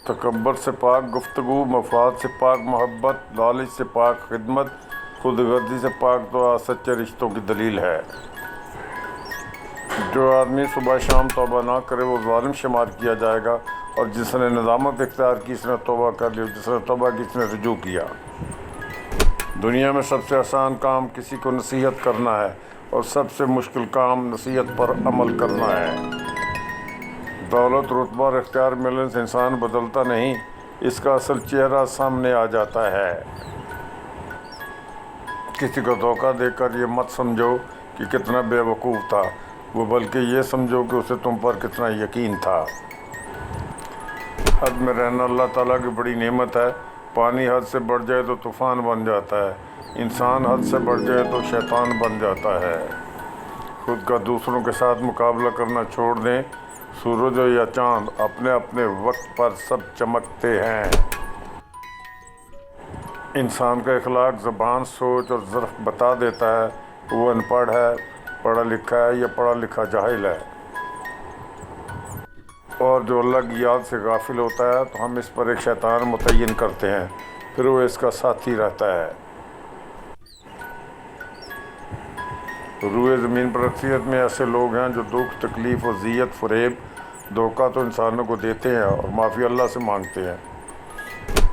تکبر سے پاک گفتگو، مفاد سے پاک محبت، لالچ سے پاک خدمت، خود غرضی سے پاک دعا سچے رشتوں کی دلیل ہے۔ جو آدمی صبح شام توبہ نہ کرے وہ ظالم شمار کیا جائے گا، اور جس نے ندامت اختیار کی اس نے توبہ کر لی، جس نے توبہ کی اس نے رجوع کیا۔ دنیا میں سب سے آسان کام کسی کو نصیحت کرنا ہے، اور سب سے مشکل کام نصیحت پر عمل کرنا ہے۔ دولت، رتبہ اور اختیار ملنے سے انسان بدلتا نہیں، اس کا اصل چہرہ سامنے آ جاتا ہے۔ کسی کو دھوکہ دے کر یہ مت سمجھو کہ کتنا بے وقوف تھا، وہ بلکہ یہ سمجھو کہ اسے تم پر کتنا یقین تھا۔ حد میں رہنا اللہ تعالیٰ کی بڑی نعمت ہے۔ پانی حد سے بڑھ جائے تو طوفان بن جاتا ہے، انسان حد سے بڑھ جائے تو شیطان بن جاتا ہے۔ خود کا دوسروں کے ساتھ مقابلہ کرنا چھوڑ دیں۔ سورج ہو یا چاند، اپنے اپنے وقت پر سب چمکتے ہیں۔ انسان کا اخلاق زبان، سوچ اور ظرف بتا دیتا ہے کہ وہ ان پڑھ ہے، پڑھا لکھا ہے یا پڑھا لکھا جاہل ہے۔ اور جو اللہ کی یاد سے غافل ہوتا ہے تو ہم اس پر ایک شیطان متعین کرتے ہیں، پھر وہ اس کا ساتھی رہتا ہے۔ روئے زمین پر اکثریت میں ایسے لوگ ہیں جو دکھ، تکلیف، اذیت، فریب، دھوکہ تو انسانوں کو دیتے ہیں اور معافی اللہ سے مانگتے ہیں۔